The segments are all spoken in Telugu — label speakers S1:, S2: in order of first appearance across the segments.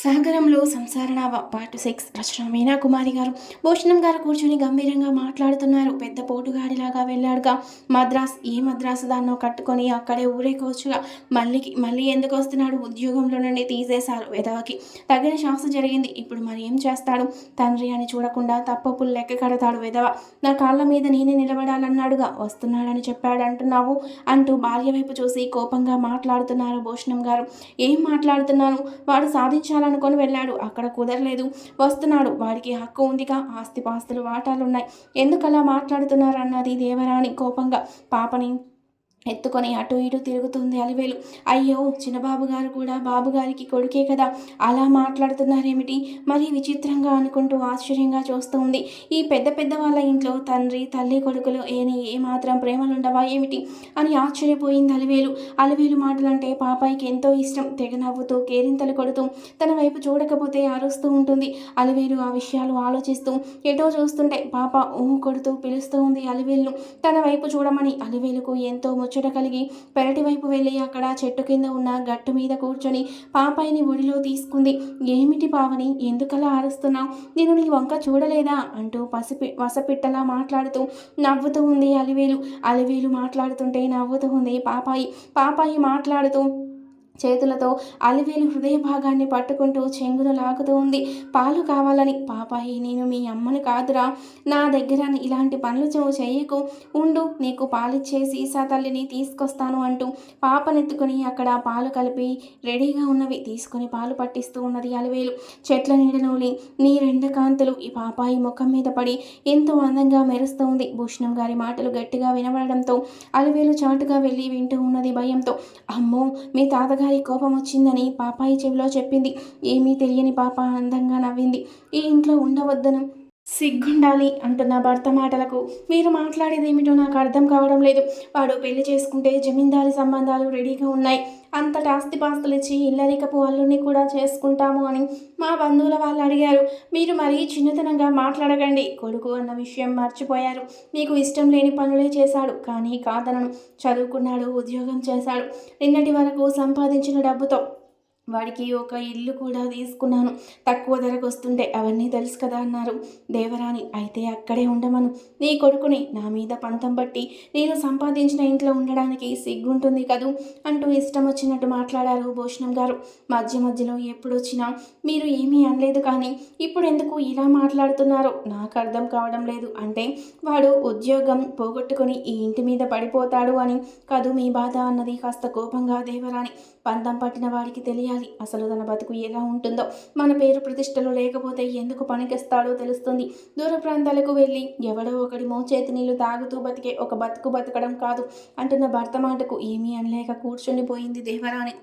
S1: సాగరంలో సంసారనావ పార్ట్ 6 రచన మీనా కుమారి గారు. భూషణం గారు కూర్చొని గంభీరంగా మాట్లాడుతున్నారు. పెద్ద పోటుగాడిలాగా వెళ్ళాడుగా మద్రాస్. ఏ మద్రాసు దాన్నో కట్టుకొని అక్కడే ఊరేకోవచ్చుగా. మళ్ళీ ఎందుకు వస్తున్నాడు? ఉద్యోగంలో నుండి తీసేశారు. వెధవకి తగిన శాస్త్ర జరిగింది. ఇప్పుడు మరి ఏం చేస్తాడు? తండ్రి అని చూడకుండా తప్పప్పులు లెక్క కడతాడు వెధవ. నా కాళ్ళ మీద నేనే నిలబడాలన్నాడుగా. వస్తున్నాడని చెప్పాడంటున్నావు అంటూ భార్య వైపు చూసి కోపంగా మాట్లాడుతున్నారు భూషణం గారు. ఏం మాట్లాడుతున్నాను? వాడు సాధించాలనుకొని వెళ్ళాడు. అక్కడ కుదరలేదు. వస్తున్నాడు. వాడికి హక్కు ఉందిగా. ఆస్తిపాస్తులు వాటాలున్నాయి. ఎందుకలా మాట్లాడుతున్నారు అన్నది దేవరాణి కోపంగా. పాపని ఎత్తుకొని అటు ఇటు తిరుగుతుంది అలివేలు. అయ్యో, చిన్నబాబు గారు కూడా బాబుగారికి కొడుకే కదా, అలా మాట్లాడుతున్నారేమిటి మరి విచిత్రంగా అనుకుంటూ ఆశ్చర్యంగా చూస్తూ ఉంది. ఈ పెద్ద పెద్ద వాళ్ళ ఇంట్లో తండ్రి తల్లి కొడుకులు ఏమాత్రం ప్రేమలుండవా ఏమిటి అని ఆశ్చర్యపోయింది అలివేలు. అలివేలు మాటలంటే పాపాయికి ఎంతో ఇష్టం. తెగ నవ్వుతూ కేరింతలు కొడుతూ తన వైపు చూడకపోతే అరుస్తూ ఉంటుంది. అలివేలు ఆ విషయాలు ఆలోచిస్తూ ఎటో చూస్తుంటే పాప కొడుతూ పిలుస్తూ ఉంది అలివేలును తన వైపు చూడమని. అలివేలుకు ఎంతో ముచ్చట కలిగి పెరటి వైపు వెళ్ళి అక్కడ చెట్టు కింద ఉన్న గట్టు మీద కూర్చొని పాపాయిని ఒడిలో తీసుకుంది. ఏమిటి పావని, ఎందుకలా అరుస్తున్నావు? నేను నీ వంక చూడలేదా అంటూ వసపిట్టలా మాట్లాడుతూ నవ్వుతూ ఉంది అలివేలు. అలివేలు మాట్లాడుతుంటే నవ్వుతూ ఉంది పాపాయి మాట్లాడుతూ చేతులతో అలివేలు హృదయ భాగాన్ని పట్టుకుంటూ చెంగున లాగుతూ ఉంది. పాలు కావాలని. పాపాయి, నేను మీ అమ్మని కాదురా, నా దగ్గర ఇలాంటి పనులు చేయకు, ఉండు, నీకు పాలిచ్చే సీసా తల్లిని తీసుకొస్తాను అంటూ పాపనెత్తుకుని అక్కడ పాలు కలిపి రెడీగా ఉన్నవి తీసుకుని పాలు పట్టిస్తూ ఉన్నది అలివేలు. చెట్ల నీడలోని నీరెండ కాంతులు ఈ పాపాయి ముఖం మీద పడి ఎంతో అందంగా మెరుస్తూ ఉంది. భూషణం గారి మాటలు గట్టిగా వినబడడంతో అలివేలు చాటుగా వెళ్ళి వింటూ ఉన్నది భయంతో. అమ్మో, మీ తాతగారి కోపం వచ్చిందని పాపాయి చెవిలో చెప్పింది. ఏమీ తెలియని పాప అందంగా నవ్వింది. ఈ ఇంట్లో ఉండవద్దను సిగ్గుండాలి అంటున్న భర్త మాటలకు మీరు మాట్లాడేదేమిటో నాకు అర్థం కావడం లేదు. వాడు పెళ్లి చేసుకుంటే జమీందారీ సంబంధాలు రెడీగా ఉన్నాయి. అంతటి ఆస్తిపాస్తులు ఇచ్చి ఇల్లరికపు అల్లుని కూడా చేసుకుంటాము అని మా బంధువుల వాళ్ళు అడిగారు. మీరు మరీ చిన్నతనంగా మాట్లాడకండి. కొడుకు అన్న విషయం మర్చిపోయారు. మీకు ఇష్టం లేని పనులే చేశాడు, కానీ కాదనను. చదువుకున్నాడు, ఉద్యోగం చేశాడు. నిన్నటి వరకు సంపాదించిన డబ్బుతో వాడికి ఒక ఇల్లు కూడా తీసుకున్నాను. తక్కువ ధరకు వస్తుంటే అవన్నీ తెలుసు కదా అన్నారు దేవరాణి. అయితే అక్కడే ఉండమను. నీ కొడుకుని నా మీద పంతం బట్టి నేను సంపాదించిన ఇంట్లో ఉండడానికి సిగ్గుంటుంది కదూ అంటూ ఇష్టం వచ్చినట్టు మాట్లాడారు భూషణం గారు. మధ్యలో ఎప్పుడొచ్చినా మీరు ఏమీ అనలేదు, కానీ ఇప్పుడు ఎందుకు ఇలా మాట్లాడుతున్నారో నాకు అర్థం కావడం లేదు. అంటే వాడు ఉద్యోగం పోగొట్టుకుని ఈ ఇంటి మీద పడిపోతాడు అని కాదు మీ బాధ అన్నది కాస్త కోపంగా దేవరాణి. పంతం పట్టిన వాడికి తెలియాలి అసలు తన బతుకు ఎలా ఉంటుందో. మన పేరు ప్రతిష్టలు లేకపోతే ఎందుకు పనికిస్తాడో తెలుస్తుంది. దూర ప్రాంతాలకు వెళ్ళి ఎవడో ఒకడి మోచేతి నీళ్లు తాగుతూ బతికే ఒక బతుకు బతకడం కాదు అంటున్న భర్త మాటకు ఏమీ అనలేక కూర్చొని పోయింది దేవరాణి.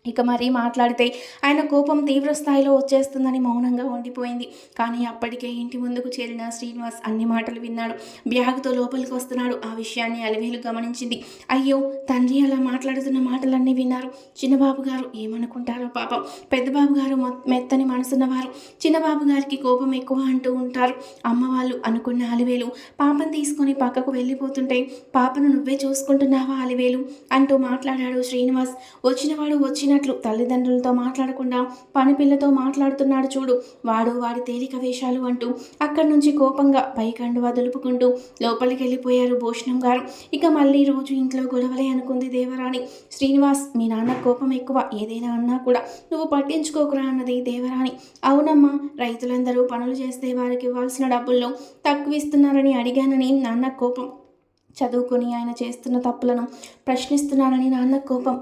S1: ఇక మరీ మాట్లాడితే ఆయన కోపం తీవ్ర స్థాయిలో వచ్చేస్తుందని మౌనంగా ఉండిపోయింది. కానీ అప్పటికే ఇంటి ముందుకు చేరిన శ్రీనివాస్ అన్ని మాటలు విన్నాడు. బ్యాగుతో లోపలికి వస్తున్నాడు. ఆ విషయాన్ని అలివేలు గమనించింది. అయ్యో, తండ్రి అలా మాట్లాడుతున్న మాటలన్నీ విన్నారు. చిన్నబాబు గారు ఏమనుకుంటారో పాపం. పెద్దబాబు గారు మెత్తని మనసున్నవారు. చిన్నబాబు గారికి కోపం ఎక్కువ అంటూ ఉంటారు అమ్మ వాళ్ళు అనుకున్న అలివేలు పాపను తీసుకొని పక్కకు వెళ్ళిపోతుంటే, పాపను నువ్వే చూసుకుంటున్నావా అలివేలు అంటూ మాట్లాడాడు శ్రీనివాస్. వచ్చినవాడు వచ్చినట్లు తల్లిదండ్రులతో మాట్లాడకుండా పనిపిల్లతో మాట్లాడుతున్నాడు చూడు, వాడి తేలిక వేషాలు అంటూ అక్కడి నుంచి కోపంగా పైకండువా దులుపుకుంటూ లోపలికి వెళ్ళిపోయారు భూషణం గారు. ఇక మళ్ళీ రోజు ఇంట్లో గొడవలే అనుకుంది దేవరాణి. శ్రీనివాస్, మీ నాన్న కోపం ఎక్కువ, ఏదైనా అన్నా కూడా నువ్వు పట్టించుకోకురా అన్నది దేవరాణి. అవునమ్మా, రైతులందరూ పనులు చేస్తే వారికి ఇవ్వాల్సిన డబ్బుల్లో తక్కువ ఇస్తున్నారని అడిగానని నాన్న కోపం. చదువుకొని ఆయన చేస్తున్న తప్పులను ప్రశ్నిస్తున్నానని నాన్న కోపం.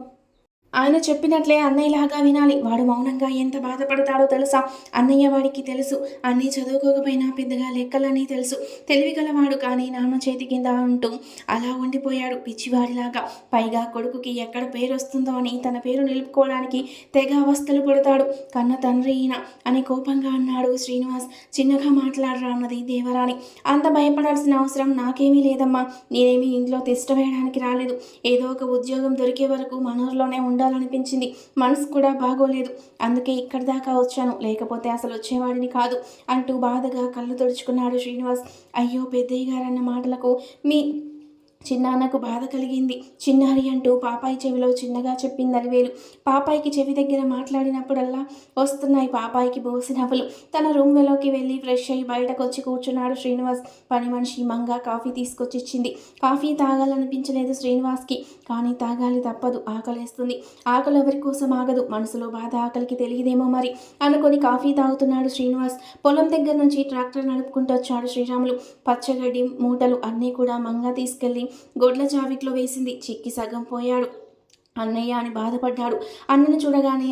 S1: ఆయన చెప్పినట్లే అన్నయ్యలాగా వినాలి. వాడు మౌనంగా ఎంత బాధపడతాడో తెలుసా? అన్నయ్య వాడికి తెలుసు, అన్నీ చదువుకోకపోయినా పెద్దగా లెక్కలన్నీ తెలుసు, తెలివిగలవాడు. కానీ నాన్న చేతి కింద ఉంటూ అలా ఉండిపోయాడు పిచ్చివాడిలాగా. పైగా కొడుకుకి ఎక్కడ పేరు వస్తుందో అని తన పేరు నిలుపుకోవడానికి తెగ అవస్థలు పడతాడు. కన్న తండ్రి ఈయన అని కోపంగా అన్నాడు శ్రీనివాస్. చిన్నగా మాట్లాడరా అన్నది దేవరాణి. అంత భయపడాల్సిన అవసరం నాకేమీ లేదమ్మా. నేనేమీ ఇంట్లో తిష్ట వేయడానికి రాలేదు. ఏదో ఒక ఉద్యోగం దొరికే వరకు మనూరులోనే ఉండాలనిపించింది. మనసు కూడా బాగోలేదు, అందుకే ఇక్కడి దాకా వచ్చాను, లేకపోతే అసలు వచ్చేవాడిని కాదు అంటూ బాధగా కళ్ళు తుడుచుకున్నాడు శ్రీనివాస్. అయ్యో, పెద్దయ్య గారన్న మాటలకు చిన్నాన్నకు బాధ కలిగింది. చిన్నారి అంటూ పాపాయి చెవిలో చిన్నగా చెప్పింది అలివేలు. పాపాయికి చెవి దగ్గర మాట్లాడినప్పుడల్లా వస్తున్నాయి పాపాయికి బోసి నవ్వులు. తన రూమ్లోకి వెళ్ళి ఫ్రెష్ అయ్యి బయటకు వచ్చి కూర్చున్నాడు శ్రీనివాస్. పని మనిషి మంగ కాఫీ తీసుకొచ్చి ఇచ్చింది. కాఫీ తాగాలనిపించలేదు శ్రీనివాస్కి, కానీ తాగాలి తప్పదు. ఆకలేస్తుంది. ఆకలి ఎవరి కోసం ఆగదు. మనసులో బాధ ఆకలికి తెలియదేమో మరి అనుకొని కాఫీ తాగుతున్నాడు శ్రీనివాస్. పొలం దగ్గర నుంచి ట్రాక్టర్ నడుపుకుంటూ వచ్చాడు శ్రీరాములు. పచ్చగడ్డి మూటలు అన్నీ కూడా మంగ తీసుకెళ్లి గొడ్ల జావిట్లో వేసింది. చిక్కి సగం పోయాడు. అన్నయ్య అని బాధపడ్డాడు. అన్నను చూడగానే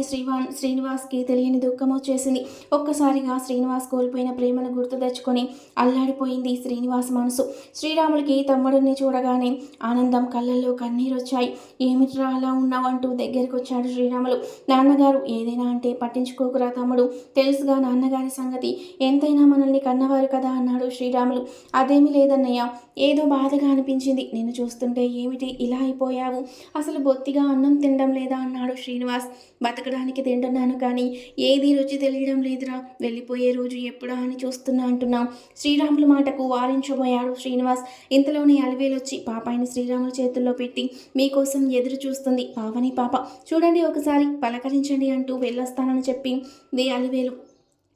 S1: శ్రీనివాస్కి తెలియని దుఃఖం వచ్చేసింది. ఒక్కసారిగా శ్రీనివాస్ కోల్పోయిన ప్రేమను గుర్తు తెచ్చుకొని అల్లాడిపోయింది శ్రీనివాస్ మనసు. శ్రీరాములకి తమ్ముడిని చూడగానే ఆనందం కళ్ళల్లో కన్నీరు వచ్చాయి. ఏమిట్రా అలా ఉన్నావు అంటూ దగ్గరికి వచ్చాడు శ్రీరాములు. నాన్నగారు ఏదైనా అంటే పట్టించుకోకురా తమ్ముడు, తెలుసుగా నాన్నగారి సంగతి, ఎంతైనా మనల్ని కన్నవారు కదా అన్నాడు శ్రీరాములు. అదేమీ లేదన్నయ్య, ఏదో బాధగా అనిపించింది నిన్ను చూస్తుంటే. ఏమిటి ఇలా అయిపోయావు, అసలు బొత్తిగా అన్నం తినడం లేదా అన్నాడు శ్రీనివాస్. బతకడానికి తింటున్నాను కానీ ఏది రుచి తెలియడం లేదురా, వెళ్ళిపోయే రోజు ఎప్పుడా అని చూస్తున్నా అంటున్నాం. శ్రీరాములు మాటకు వారించబోయాడు శ్రీనివాస్. ఇంతలోనే అలివేలు వచ్చి పాపాయిని శ్రీరాముల చేతుల్లో పెట్టి మీకోసం ఎదురు చూస్తుంది పావని పాప, చూడండి ఒకసారి పలకరించండి అంటూ వెళ్ళొస్తానని చెప్పి అలివేలు.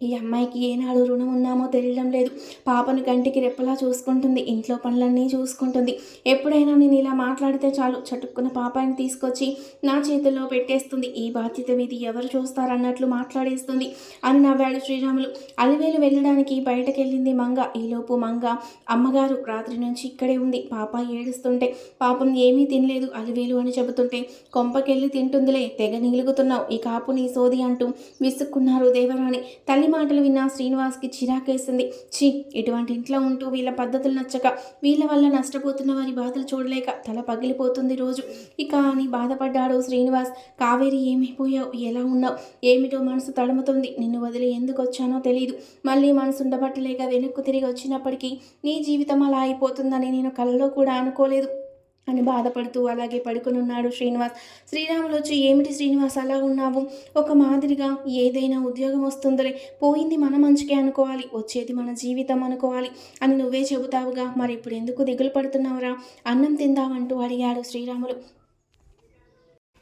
S1: ఈ అమ్మాయికి ఏనాడు రుణం ఉన్నామో తెలియడం లేదు. పాపను కంటికి రెప్పలా చూసుకుంటుంది, ఇంట్లో పనులన్నీ చూసుకుంటుంది. ఎప్పుడైనా నేను ఇలా మాట్లాడితే చాలు చటుక్కున పాపాయిని తీసుకొచ్చి నా చేతుల్లో పెట్టేస్తుంది. ఈ బాధ్యత మీది ఎవరు చూస్తారన్నట్లు మాట్లాడేస్తుంది అని నవ్వాడు శ్రీరాములు. అలివేలు వెళ్ళడానికి బయటకెళ్ళింది మంగ. ఈలోపు మంగ అమ్మగారు రాత్రి నుంచి ఇక్కడే ఉంది. పాపాయి ఏడుస్తుంటే పాపం ఏమీ తినలేదు అలివేలు అని చెబుతుంటే కొంపకెళ్ళి తింటుందిలే, తెగ నిలుగుతున్నావు, ఈ కాపు నీ సోది అంటూ విసుక్కున్నారు దేవరాణి. తల్లి మాటలు విన్న శ్రీనివాస్కి చిరాకేసింది. ఛీ, ఇటువంటి ఇంట్లో ఉంటూ వీళ్ళ పద్ధతులు నచ్చక, వీళ్ళ వల్ల నష్టపోతున్న వారి బాధలు చూడలేక తల పగిలిపోతుంది రోజు ఇక అని బాధపడ్డాడు శ్రీనివాస్. కావేరి ఏమైపోయావు, ఎలా ఉన్నావు, ఏమిటో మనసు తడుముతుంది. నిన్ను వదిలి ఎందుకు వచ్చానో తెలియదు. మళ్ళీ మనసు ఉండబట్టలేక వెనక్కు తిరిగి వచ్చినప్పటికీ నీ జీవితం అలా అయిపోతుందని నేను కలలో కూడా అనుకోలేదు అని బాధపడుతూ అలాగే పడుకునున్నాడు శ్రీనివాస్. శ్రీరాములు వచ్చి ఏమిటి శ్రీనివాస్ అలా ఉన్నావు, ఒక మాదిరిగా, ఏదైనా ఉద్యోగం వస్తుందిలే, పోయింది మన మంచికే అనుకోవాలి, వచ్చేది మన జీవితం అనుకోవాలి అని నువ్వే చెబుతావుగా, మరి ఇప్పుడు ఎందుకు దిగులు పడుతున్నావురా, అన్నం తిందామంటూ అడిగాడు శ్రీరాములు.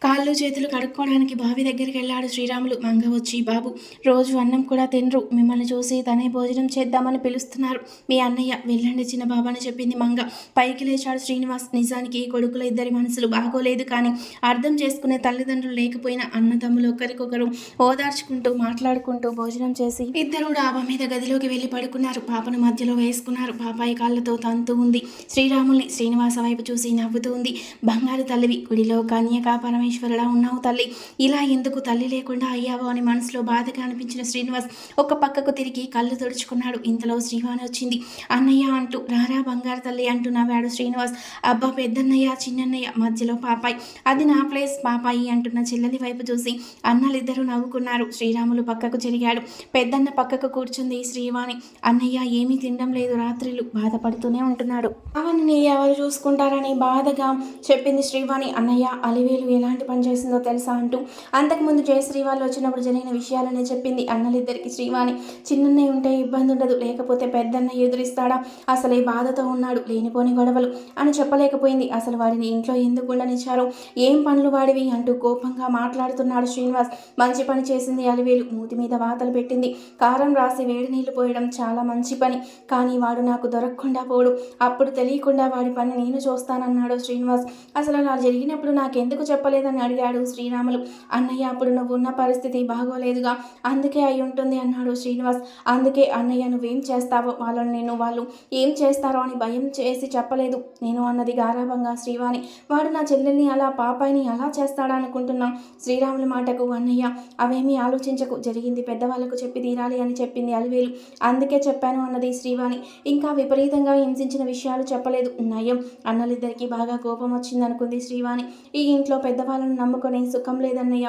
S1: కాళ్ళు చేతులు కడుక్కోవడానికి బావి దగ్గరికి వెళ్ళాడు శ్రీరాములు. మంగ వచ్చి బాబు రోజు అన్నం కూడా తినరు, మిమ్మల్ని చూసి తనే భోజనం చేద్దామని పిలుస్తున్నారు మీ అన్నయ్య, వెళ్ళండి చిన్న బాబు అని చెప్పింది మంగ. పైకి లేచాడు శ్రీనివాస్. నిజానికి కొడుకుల ఇద్దరి మనసులు బాగోలేదు, కానీ అర్థం చేసుకునే తల్లిదండ్రులు లేకపోయినా అన్నదమ్ములు ఒకరికొకరు ఓదార్చుకుంటూ మాట్లాడుకుంటూ భోజనం చేసి ఇద్దరు డాబా మీద గదిలోకి వెళ్ళి పడుకున్నారు. పాపను మధ్యలో వేసుకున్నారు. పాపాయి కాళ్ళతో తంతూ ఉంది శ్రీరాముల్ని. శ్రీనివాస వైపు చూసి నవ్వుతూ ఉంది. బంగారు తల్లివి, గుడిలో కన్యకా పరమేశ్వరులా ఉన్నావు తల్లి, ఇలా ఎందుకు తల్లి లేకుండా అయ్యావో అని మనసులో బాధగా అనిపించిన శ్రీనివాస్ ఒక పక్కకు తిరిగి కళ్ళు తుడుచుకున్నాడు. ఇంతలో శ్రీవాణి వచ్చింది. అన్నయ్య అంటూ రారా బంగారు తల్లి అంటూ నవ్వాడు శ్రీనివాస్. అబ్బా పెద్దన్నయ్య చిన్నన్నయ్య, మధ్యలో పాపాయి, అది నా ప్లేస్ పాపాయి అంటున్న చెల్లెలి వైపు చూసి అన్నలిద్దరూ నవ్వుకున్నారు. శ్రీరాములు పక్కకు జరిగాడు. పెద్దన్న పక్కకు కూర్చుంది శ్రీవాణి. అన్నయ్య ఏమీ తినడం లేదు, రాత్రిళ్ళు బాధపడుతూనే ఉంటున్నాడు, అవన్నీ ఎవరు చూసుకుంటారని బాధగా చెప్పింది శ్రీవాణి. అన్నయ్య అలివేలు ఎలాంటి పని చేసిందో తెలుసా అంటూ అంతకుముందు జయశ్రీ వాళ్ళు వచ్చినప్పుడు జరిగిన విషయాలనే చెప్పింది అన్నలిద్దరికి శ్రీవాణి. చిన్నన్నయ్య ఉంటే ఇబ్బంది ఉండదు, లేకపోతే పెద్దన్నయ్య ఎదురిస్తాడా, అసలే బాధతో ఉన్నాడు, లేనిపోని గొడవలు అని చెప్పలేకపోయింది. అసలు వాడిని ఇంట్లో ఎందుకు ఉండనిచ్చారో, ఏం పనులు వాడివి అంటూ కోపంగా మాట్లాడుతున్నాడు శ్రీనివాస్. మంచి పని చేసింది అలివేలు, మూతి మీద వాతలు పెట్టింది. కారం రాసి వేడి నీళ్లు పోయడం చాలా మంచి పని, కానీ వాడు నాకు దొరకకుండా పోడు, అప్పుడు తెలియకుండా వాడి పని నేను చూస్తానన్నాడు శ్రీనివాస్. అసలు అలా జరిగినప్పుడు నాకెందుకు చెప్పలేదని అడిగాడు శ్రీరాములు. అన్నయ్య అప్పుడు నువ్వు ఉన్న పరిస్థితి బాగోలేదుగా, అందుకే అయి ఉంటుంది అన్నాడు శ్రీనివాస్. అందుకే అన్నయ్య నువ్వేం చేస్తావో వాళ్ళని నేను వాళ్ళు ఏం చేస్తారో అని భయం చేసి చెప్పలేదు నేను అన్నది గారాభంగా శ్రీవాణి. వాడు నా చెల్లెల్ని అలా పాపాయిని అలా చేస్తాడా అనుకుంటున్నాం. శ్రీరాముల మాటకు అన్నయ్య అవేమీ ఆలోచించకు, జరిగింది పెద్దవాళ్లకు చెప్పి తీరాలి అని చెప్పింది అలివేలు. అందుకే చెప్పాను అన్నది శ్రీవాణి. ఇంకా విపరీతంగా హింసించిన విషయాలు చెప్పలేదు. నయం, అన్నలిద్దరికీ బాగా కోపం వచ్చిందనుకుంది శ్రీవాణి. ఈ ఇంట్లో పెద్దవాళ్ళను నమ్ముకొని సుఖం లేదన్నయ్య,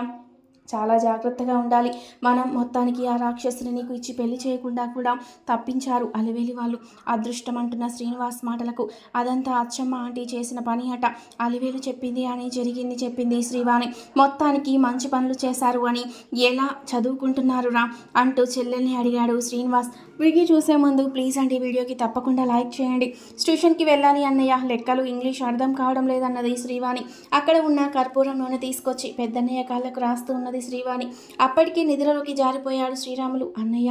S1: చాలా జాగ్రత్తగా ఉండాలి. మనం మొత్తానికి ఆ రాక్షసుని నీకు ఇచ్చి పెళ్లి చేయకుండా కూడా తప్పించారు అలివేలి వాళ్ళు. అదృష్టం అంటున్న శ్రీనివాస్ మాటలకు అదంతా అచ్చమ్మ ఆంటీ చేసిన పని అట. అలివేలు చెప్పింది అని జరిగింది చెప్పింది శ్రీవాణి. మొత్తానికి మంచి పనులు చేశారు అని ఎలా చదువుకుంటున్నారు రా అంటూ చెల్లెల్ని అడిగాడు శ్రీనివాస్. వీడియో చూసే ముందు ప్లీజ్ అండి వీడియోకి తప్పకుండా లైక్ చేయండి. ట్యూషన్కి వెళ్ళాలి అన్నయ్య, లెక్కలు ఇంగ్లీష్ అర్థం కావడం లేదన్నది శ్రీవాణి. అక్కడ ఉన్న కర్పూరం నూనె తీసుకొచ్చి పెద్దన్నయ్య కాళ్ళకు రాస్తూ ఉన్నది శ్రీవాణి. అప్పటికే నిద్రలోకి జారిపోయాడు శ్రీరాములు. అన్నయ్య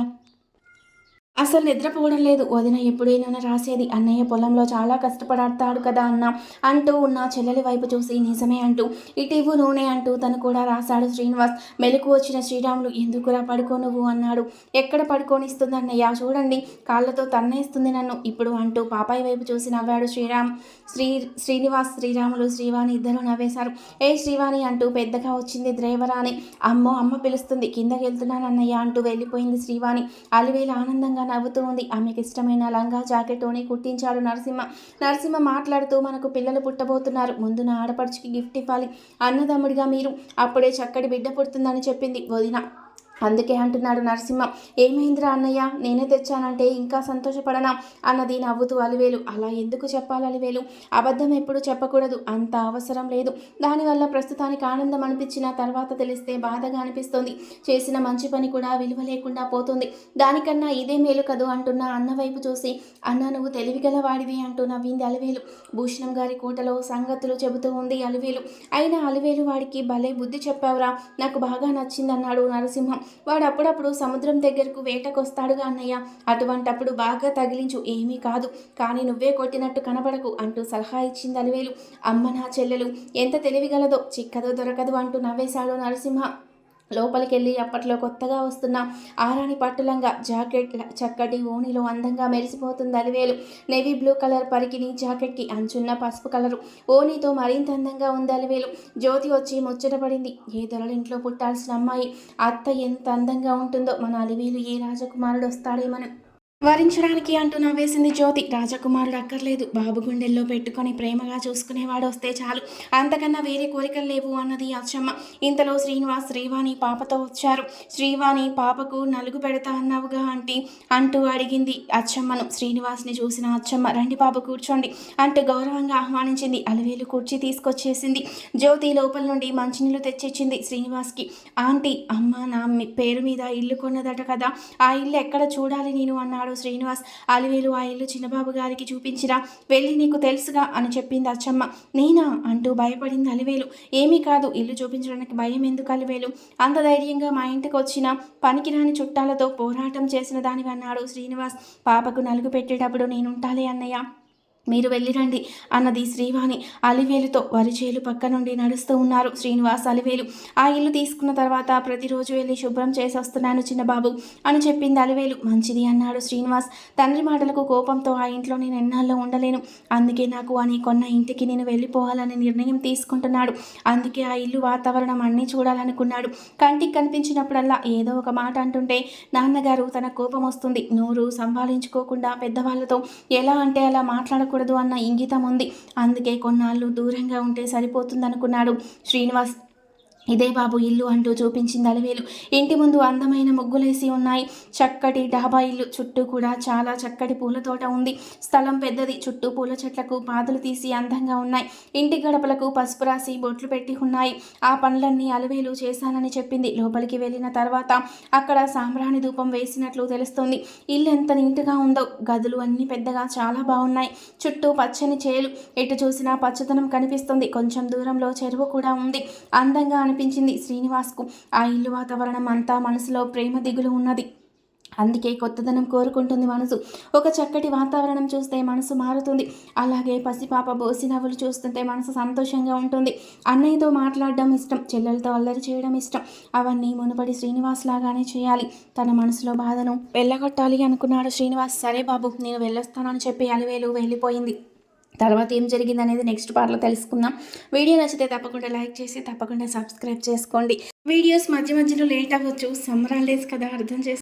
S1: అసలు నిద్రపోవడం లేదు వదిన, ఎప్పుడైనా రాసేది అన్నయ్య పొలంలో చాలా కష్టపడతాడు కదా అన్న అంటూ ఉన్న చెల్లెలి వైపు చూసి నిజమే అంటూ ఇటీవు నూనె అంటూ తను కూడా రాశాడు శ్రీనివాస్. మెలకు వచ్చిన శ్రీరాములు ఎందుకురా పడుకో నువ్వు అన్నాడు. ఎక్కడ పడుకోనిస్తుంది అన్నయ్య, చూడండి కాళ్ళతో తన్నేస్తుంది నన్ను ఇప్పుడు అంటూ పాపాయి వైపు చూసి నవ్వాడు శ్రీనివాస్. శ్రీరాములు శ్రీవాణి ఇద్దరు నవ్వేశారు. ఏ శ్రీవాణి అంటూ పెద్దగా వచ్చింది ద్రేవరాని. అమ్మ పిలుస్తుంది, కిందకి వెళ్తున్నాను అన్నయ్య అంటూ వెళ్ళిపోయింది శ్రీవాణి. అలివేలు ఆనందంగా నవ్వుతూ ఉంది. ఆమెకి ఇష్టమైన లంగా జాకెట్ని కుట్టించాడు నరసింహ మాట్లాడుతూ మనకు పిల్లలు పుట్టబోతున్నారు, ముందు నా ఆడపడుచుకి గిఫ్ట్ ఇవ్వాలి, అన్నదమ్ముడిగా మీరు, అప్పుడే చక్కటి బిడ్డ పుడుతుందని చెప్పింది వదిన. అందుకే అంటున్నాడు నరసింహ. ఏమైందిరా అన్నయ్య, నేనే తెచ్చానంటే ఇంకా సంతోషపడనా అన్నది నవ్వుతూ అలివేలు. అలా ఎందుకు చెప్పాలి అలివేలు, అబద్ధం ఎప్పుడు చెప్పకూడదు, అంత అవసరం లేదు. దానివల్ల ప్రస్తుతానికి ఆనందం అనిపించిన తర్వాత తెలిస్తే బాధగా అనిపిస్తుంది. చేసిన మంచి పని కూడా విలువ లేకుండా పోతుంది. దానికన్నా ఇదే మేలు కదూ అంటున్న అన్న వైపు చూసి అన్న నువ్వు తెలివిగల వాడివి అంటూ నవ్వింది అలివేలు. భూషణం గారి కోటలో సంగతులు చెబుతూ ఉంది అలివేలు. అయినా అలివేలు వాడికి భలే బుద్ధి చెప్పావురా, నాకు బాగా నచ్చిందన్నాడు నరసింహం. వాడు అప్పుడప్పుడు సముద్రం దగ్గరకు వేటకొస్తాడుగా అన్నయ్య, అటువంటప్పుడు బాగా తగిలించు, ఏమీ కాదు, కానీ నువ్వే కొట్టినట్టు కనబడకు అంటూ సలహా ఇచ్చింది అలివేలు. అమ్మ నా చెల్లెలు ఎంత తెలివిగలదో, చిక్కదో దొరకదు అంటూ నవ్వేశాడు నరసింహ. లోపలికి వెళ్ళి అప్పట్లో కొత్తగా వస్తున్న ఆరాని పట్టులంగా జాకెట్ చక్కటి ఓణిలో అందంగా మెరిసిపోతుంది అలివేలు. నేవీ బ్లూ కలర్ పరికిని జాకెట్కి అంచున్న పసుపు కలరు ఓణితో మరింత అందంగా ఉంది అలివేలు. జ్యోతి వచ్చి ముచ్చటపడింది. ఏ దొరలింట్లో పుట్టాల్సిన అమ్మాయి, అత్త ఎంత అందంగా ఉంటుందో, మన అలివేలు ఏ రాజకుమారుడు వస్తాడేమని వరించడానికి అంటూ నవ్వేసింది జ్యోతి. రాజకుమారుడు అక్కర్లేదు, బాబు గుండెల్లో పెట్టుకొని ప్రేమగా చూసుకునేవాడు వస్తే చాలు, అంతకన్నా వేరే కోరికలు లేవు అన్నది అచ్చమ్మ. ఇంతలో శ్రీనివాస్ శ్రీవాణి పాపతో వచ్చారు. శ్రీవాణి పాపకు నలుగు పెడతా అన్నావుగా ఆంటీ అంటూ అడిగింది అచ్చమ్మను. శ్రీనివాస్ని చూసిన అచ్చమ్మ రండి బాబు కూర్చోండి అంటూ గౌరవంగా ఆహ్వానించింది. అలివేలు కుర్చీ తీసుకొచ్చేసింది. జ్యోతి లోపల నుండి మంచినీళ్ళు తెచ్చిచ్చింది శ్రీనివాస్కి. ఆంటీ అమ్మ నా పేరు మీద ఇల్లు కొన్నదట కదా, ఆ ఇల్లు ఎక్కడ చూడాలి నేను అన్నాడు శ్రీనివాస్. అలివేలు ఆ ఇల్లు చిన్నబాబు గారికి చూపించిరా, వెళ్ళి నీకు తెలుసుగా అని చెప్పింది అచ్చమ్మ. నేనా అంటూ భయపడింది అలివేలు. ఏమీ కాదు, ఇల్లు చూపించడానికి భయం ఎందుకు అలివేలు, అంత ధైర్యంగా మా ఇంటికి వచ్చిన పనికిరాని చుట్టాలతో పోరాటం చేసిన దానివి అన్నాడు శ్రీనివాస్. పాపకు నలుగు పెట్టేటప్పుడు నేనుంటాలే అన్నయ్య, మీరు వెళ్ళిరండి అన్నది శ్రీవాణి. అలివేలుతో వరిచేలు పక్క నుండి నడుస్తూ ఉన్నారు శ్రీనివాస్ అలివేలు. ఆ ఇల్లు తీసుకున్న తర్వాత ప్రతిరోజు వెళ్ళి శుభ్రం చేసి వస్తున్నాను చిన్నబాబు అని చెప్పింది అలివేలు. మంచిది అన్నాడు శ్రీనివాస్. తండ్రి మాటలకు కోపంతో ఆ ఇంట్లో నేను ఎన్నాళ్ళలో ఉండలేను, అందుకే నాకు అని కొన్న ఇంటికి నేను వెళ్ళిపోవాలని నిర్ణయం తీసుకుంటున్నాడు. అందుకే ఆ ఇల్లు వాతావరణం అన్నీ చూడాలనుకున్నాడు. కంటికి కనిపించినప్పుడల్లా ఏదో ఒక మాట అంటుంటే నాన్నగారు తన కోపం వస్తుంది. నోరు సంభాళించుకోకుండా పెద్దవాళ్ళతో ఎలా అంటే అలా మాట్లాడకూడదు అన్న ఇంగితం ఉంది. అందుకే కొన్నాళ్ళు దూరంగా ఉంటే సరిపోతుందనుకున్నాడు శ్రీనివాస్. ఇదే బాబు ఇల్లు అంటూ చూపించింది అలివేలు. ఇంటి ముందు అందమైన ముగ్గులేసి ఉన్నాయి. చక్కటి డాబా ఇల్లు, చుట్టూ కూడా చాలా చక్కటి పూల తోట ఉంది. స్థలం పెద్దది, చుట్టూ పూల చెట్లకు పాదులు తీసి అందంగా ఉన్నాయి. ఇంటి గడపలకు పసుపు రాసి బొట్లు పెట్టి ఉన్నాయి. ఆ పనులన్నీ అలివేలు చేశానని చెప్పింది. లోపలికి వెళ్ళిన తర్వాత అక్కడ సాంబ్రాణి ధూపం వేసినట్లు తెలుస్తుంది. ఇల్లు ఎంత నీట్గా ఉందో, గదులు అన్నీ పెద్దగా చాలా బాగున్నాయి. చుట్టూ పచ్చని చేలు, ఎటు చూసినా పచ్చదనం కనిపిస్తుంది. కొంచెం దూరంలో చెరువు కూడా ఉంది. అందంగా అనిపించింది శ్రీనివాస్కు. ఆ ఇల్లు వాతావరణం అంతా మనసులో ప్రేమ దిగులు ఉన్నది. అందుకే కొత్తదనం కోరుకుంటుంది మనసు. ఒక చక్కటి వాతావరణం చూస్తే మనసు మారుతుంది. అలాగే పసిపాప బోసి నవ్వులు చూస్తుంటే మనసు సంతోషంగా ఉంటుంది. అన్నయ్యతో మాట్లాడడం ఇష్టం, చెల్లెలతో అల్లరి చేయడం ఇష్టం. అవన్నీ మునుపటి శ్రీనివాస్ లాగానే చేయాలి. తన మనసులో బాధను వెళ్ళగొట్టాలి అనుకున్నాడు శ్రీనివాస్. సరే బాబు నేను వెళ్ళొస్తానని చెప్పి అలివేలు వెళ్ళిపోయింది. తర్వాత ఏం జరిగింది అనేది నెక్స్ట్ పార్ట్లో తెలుసుకుందాం. వీడియో నచ్చితే తప్పకుండా లైక్ చేసి తప్పకుండా సబ్స్క్రైబ్ చేసుకోండి. వీడియోస్ మధ్య మధ్యలో లేట్ అవ్వచ్చు, సమ్మర్ హాలిడేస్ కదా, అర్థం చేసుకోండి.